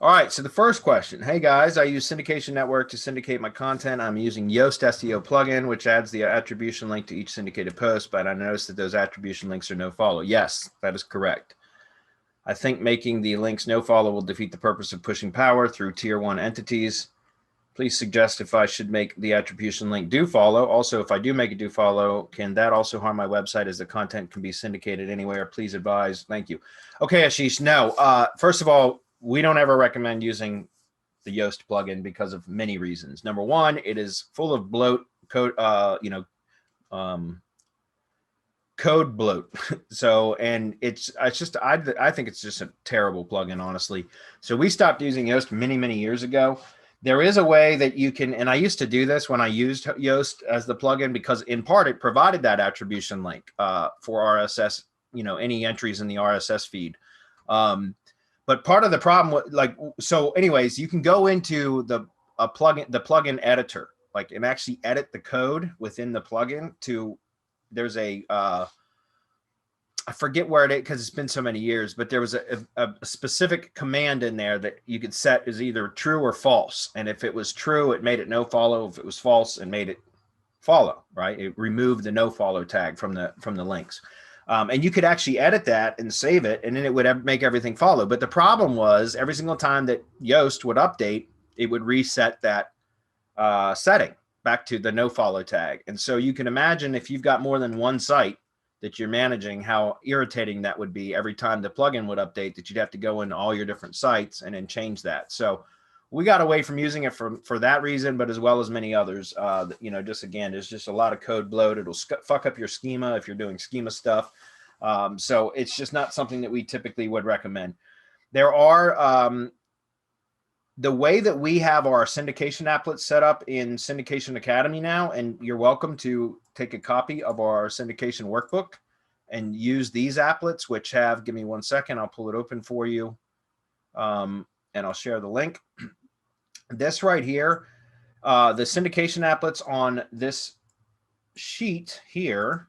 All right, so the first question. Hey guys, I use Syndication Network to syndicate my content. I'm using Yoast SEO plugin, which adds the attribution link to each syndicated post, but I noticed that those attribution links are no follow. Yes, that is correct. I think making the links no follow will defeat the purpose of pushing power through tier 1 entities. Please suggest if I should make the attribution link do follow. Also, if I do make it do follow, can that also harm my website as the content can be syndicated anywhere? Please advise. Thank you. Okay, Ashish, no. First of all, we don't ever recommend using the Yoast plugin because of many reasons. Number one, it is full of bloat code, code bloat. So, and it's just, I think it's just a terrible plugin, honestly. So we stopped using Yoast many years ago. There is a way that you can, and I used to do this when I used Yoast as the plugin because in part it provided that attribution link for RSS, any entries in the RSS feed. But part of the problem, so anyways, you can go into the plugin editor, and actually edit the code within the plugin there's a, I forget where it is because it's been so many years, but there was a specific command in there that you could set as either true or false. And if it was true, it made it no follow. If it was false, it made it follow, right? It removed the no follow tag from the links. And you could actually edit that and save it, and then it would make everything follow. But the problem was every single time that Yoast would update, it would reset that setting back to the no follow tag. And so you can imagine if you've got more than one site that you're managing, how irritating that would be every time the plugin would update, that you'd have to go into all your different sites and then change that. So we got away from using it for that reason, but as well as many others. Just again, there's just a lot of code bloat. It'll fuck up your schema if you're doing schema stuff. So it's just not something that we typically would recommend. There are the way that we have our syndication applets set up in Syndication Academy now, and you're welcome to take a copy of our syndication workbook and use these applets, which have, give me 1 second, I'll pull it open for you, and I'll share the link. This right here, the syndication applets on this sheet here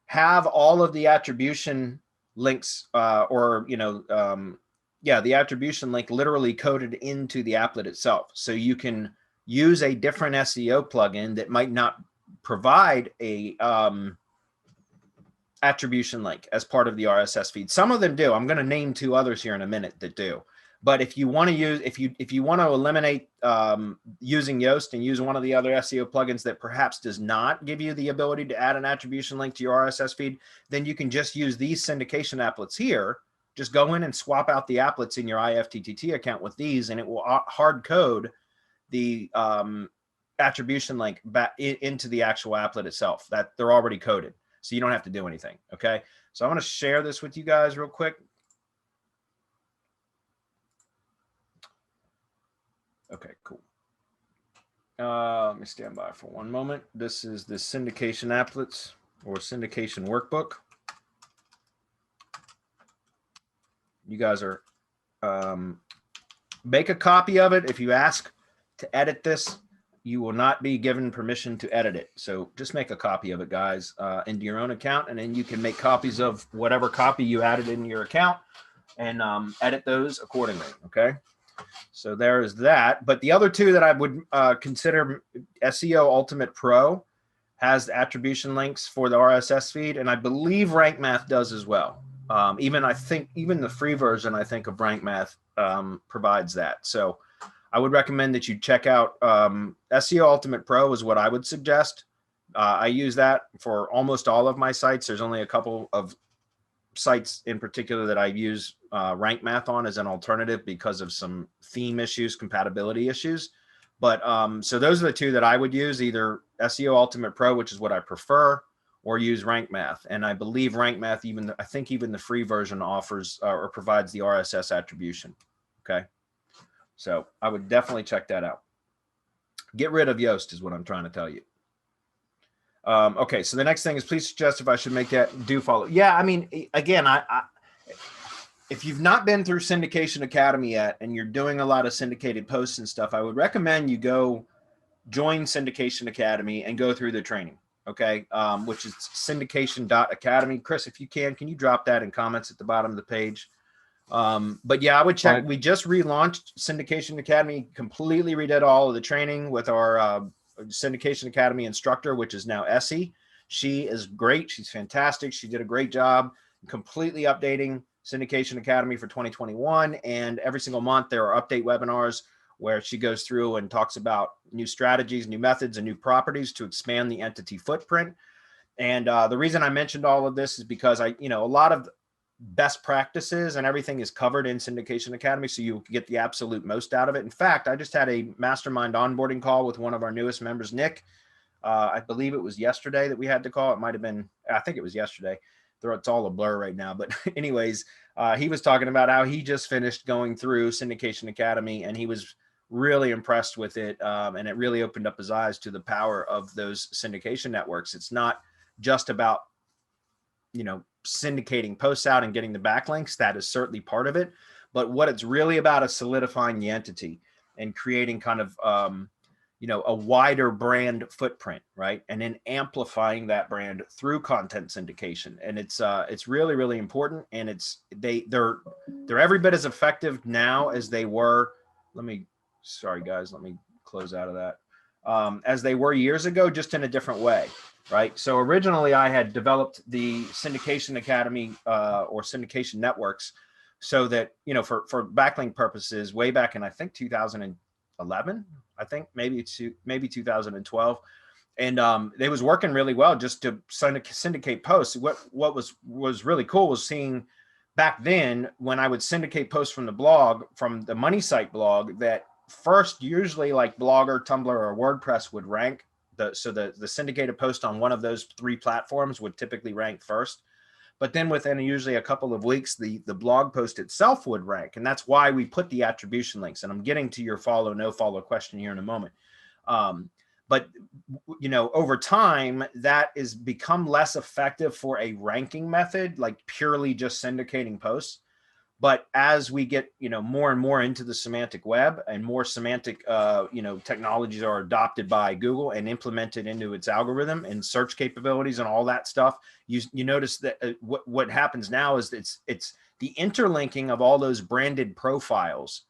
have all of the attribution links, the attribution link literally coded into the applet itself. So you can use a different SEO plugin that might not provide a attribution link as part of the RSS feed. Some of them do. I'm going to name 2 others here in a minute that do. But if you want to use, if you want to eliminate using Yoast and use one of the other SEO plugins that perhaps does not give you the ability to add an attribution link to your RSS feed, then you can just use these syndication applets here. Just go in and swap out the applets in your IFTTT account with these, and it will hard code the attribution link back into the actual applet itself. That they're already coded, so you don't have to do anything. Okay, so I'm going to share this with you guys real quick. Okay, cool. Let me stand by for 1 moment. This is the syndication applets or syndication workbook. You guys are make a copy of it. If you ask to edit this, you will not be given permission to edit it. So just make a copy of it, guys, into your own account, and then you can make copies of whatever copy you added in your account and edit those accordingly. Okay. So there is that. But the other 2 that I would consider, SEO Ultimate Pro has attribution links for the RSS feed, and I believe Rank Math does as well. I think even the free version, I think, of Rank Math provides that. So I would recommend that you check out SEO Ultimate Pro is what I would suggest. I use that for almost all of my sites. There's only a couple of sites in particular that I use Rank Math on as an alternative because of some theme issues, compatibility issues. But so those are the 2 that I would use, either SEO Ultimate Pro, which is what I prefer, or use Rank Math. And I believe Rank Math, I think even the free version offers or provides the RSS attribution. Okay. So I would definitely check that out. Get rid of Yoast is what I'm trying to tell you. Okay, so the next thing is, please suggest if I should make that do follow. Yeah, I mean, again, if you've not been through Syndication Academy yet and you're doing a lot of syndicated posts and stuff, I would recommend you go join Syndication Academy and go through the training, okay, which is syndication.academy. Chris, if you can you drop that in comments at the bottom of the page? But yeah, I would check. Fine. We just relaunched Syndication Academy, completely redid all of the training with our Syndication Academy instructor, which is now Essie. She is great. She's fantastic. She did a great job completely updating Syndication Academy for 2021. And every single month, there are update webinars where she goes through and talks about new strategies, new methods, and new properties to expand the entity footprint. And the reason I mentioned all of this is because a lot of best practices and everything is covered in Syndication Academy, so you get the absolute most out of it. In fact, I just had a mastermind onboarding call with one of our newest members, Nick. I believe it was yesterday that we had to call. It might have been, I think it was yesterday. It's all a blur right now. But anyways, he was talking about how he just finished going through Syndication Academy, and he was really impressed with it. And it really opened up his eyes to the power of those syndication networks. It's not just about, syndicating posts out and getting the backlinks. That is certainly part of it. But what it's really about is solidifying the entity and creating kind of, a wider brand footprint, right? And then amplifying that brand through content syndication. And it's really, really important. And they're every bit as effective now as they were. Sorry guys, let me close out of that. As they were years ago, just in a different way. Right. So originally I had developed the Syndication Academy or syndication networks so that, for backlink purposes way back in, I think 2011, I think maybe 2012. And they was working really well just to syndicate posts. What was really cool was seeing back then when I would syndicate posts from the blog, from the money site blog, that first usually like Blogger, Tumblr, or WordPress would rank. The syndicated post on one of those three platforms would typically rank first. But then within usually a couple of weeks, the blog post itself would rank. And that's why we put the attribution links. And I'm getting to your follow, no follow question here in a moment. But over time, that is become less effective for a ranking method, like purely just syndicating posts. But as we get, more and more into the semantic web and more semantic, technologies are adopted by Google and implemented into its algorithm and search capabilities and all that stuff, you notice that what happens now is it's the interlinking of all those branded profiles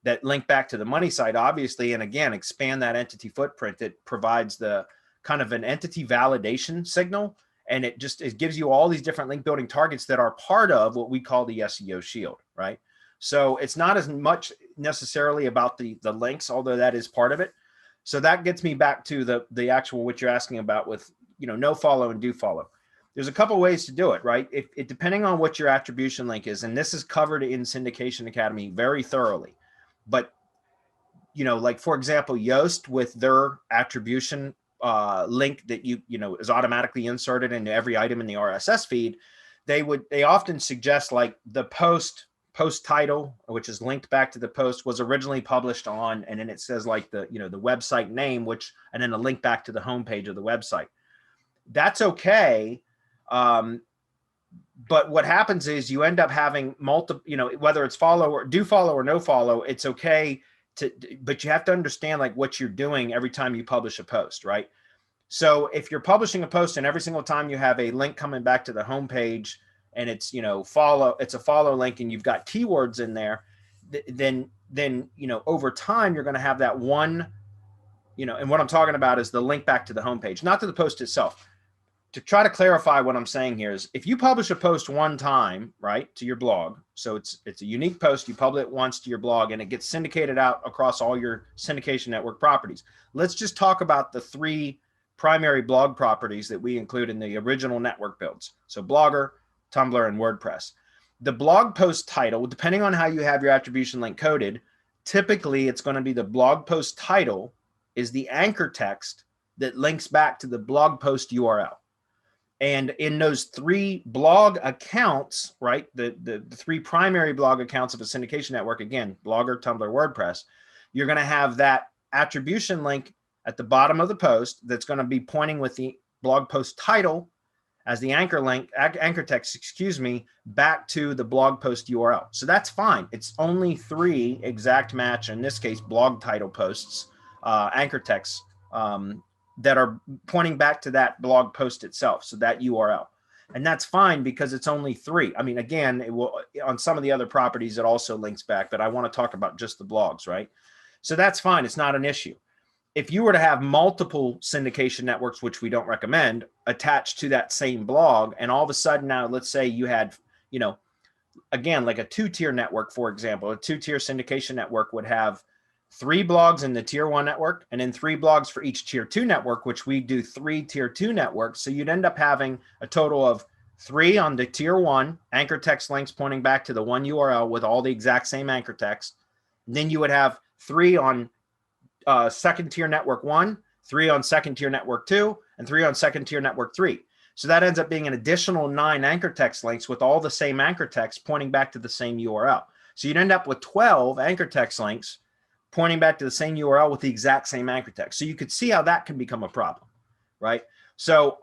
that link back to the money site, obviously, and again, expand that entity footprint that provides the kind of an entity validation signal. And it gives you all these different link building targets that are part of what we call the SEO shield, right? So it's not as much necessarily about the links, although that is part of it. So that gets me back to the actual, what you're asking about with, no follow and do follow. There's a couple ways to do it, right? It depending on what your attribution link is, and this is covered in Syndication Academy very thoroughly. But, like for example, Yoast with their attribution link that is automatically inserted into every item in the RSS feed, they often suggest like the post title, which is linked back to the post, was originally published on, and then it says like the website name, and then a link back to the homepage of the website. That's okay. But what happens is you end up having multiple, whether it's follow or do follow or no follow, it's okay but you have to understand like what you're doing every time you publish a post, right? So if you're publishing a post and every single time you have a link coming back to the homepage and it's, it's a follow link and you've got keywords in there, then, over time, you're going to have that one, and what I'm talking about is the link back to the homepage, not to the post itself. To try to clarify what I'm saying here is if you publish a post one time, right, to your blog, so it's a unique post, you publish it once to your blog and it gets syndicated out across all your syndication network properties. Let's just talk about the three primary blog properties that we include in the original network builds. So Blogger, Tumblr, and WordPress. The blog post title, depending on how you have your attribution link coded, typically it's going to be the blog post title is the anchor text that links back to the blog post URL. And in those three blog accounts, right, the three primary blog accounts of a syndication network, again, Blogger, Tumblr, WordPress, you're going to have that attribution link at the bottom of the post that's going to be pointing with the blog post title as the anchor link, anchor text, back to the blog post URL. So that's fine. It's only three exact match, in this case, blog title posts, anchor text, that are pointing back to that blog post itself, so that URL. And that's fine because it's only 3. I mean, again, it will, on some of the other properties, it also links back, but I want to talk about just the blogs, right? So that's fine. It's not an issue. If you were to have multiple syndication networks, which we don't recommend, attached to that same blog, and all of a sudden now, let's say you had, you know, again, like a 2-tier network, for example, a 2-tier syndication network would have 3 blogs in the tier 1 network and then 3 blogs for each tier 2 network, which we do 3 tier 2 networks. So you'd end up having a total of 3 on the tier 1 anchor text links pointing back to the one URL with all the exact same anchor text. And then you would have 3 on second tier network 1, 3 on second tier network 2, and 3 on second tier network 3. So that ends up being an additional 9 anchor text links with all the same anchor text pointing back to the same URL. So you'd end up with 12 anchor text links pointing back to the same URL with the exact same anchor text. So you could see how that can become a problem, right? So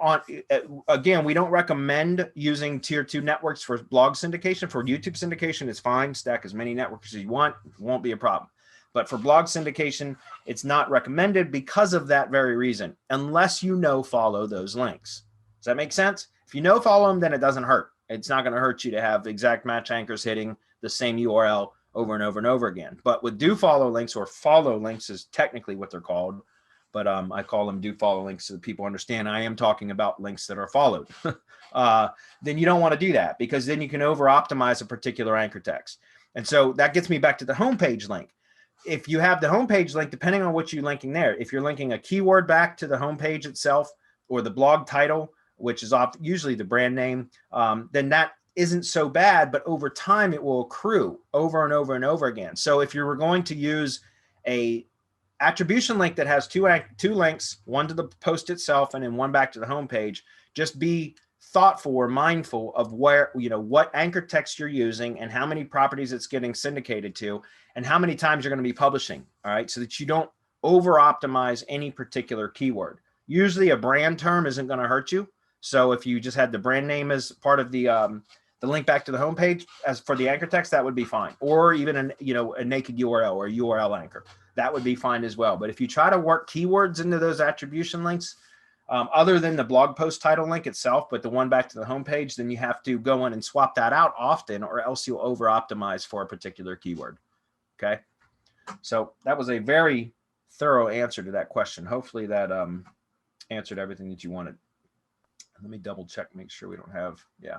again, we don't recommend using tier 2 networks for blog syndication. For YouTube syndication, it's fine. Stack as many networks as you want. It won't be a problem. But for blog syndication, it's not recommended because of that very reason, unless you follow those links. Does that make sense? If you follow them, then it doesn't hurt. It's not going to hurt you to have exact match anchors hitting the same URL over and over and over again. But with DoFollow links, or follow links is technically what they're called, but I call them DoFollow links so that people understand I am talking about links that are followed. Then you don't want to do that, because then you can over optimize a particular anchor text. And so that gets me back to the homepage link. If you have the homepage link, depending on what you're linking there, if you're linking a keyword back to the homepage itself, or the blog title, which is usually the brand name, then that isn't so bad, but over time it will accrue over and over and over again. So if you were going to use a attribution link that has two links, one to the post itself and then one back to the homepage, just be thoughtful or mindful of where, what anchor text you're using and how many properties it's getting syndicated to and how many times you're going to be publishing. All right. So that you don't over optimize any particular keyword. Usually a brand term isn't going to hurt you. So if you just had the brand name as part of the link back to the homepage as for the anchor text, that would be fine. Or even a naked URL or a URL anchor, that would be fine as well. But if you try to work keywords into those attribution links, other than the blog post title link itself, but the one back to the homepage, then you have to go in and swap that out often, or else you'll over optimize for a particular keyword. Okay. So that was a very thorough answer to that question. Hopefully that answered everything that you wanted. Let me double check, make sure we don't have, yeah.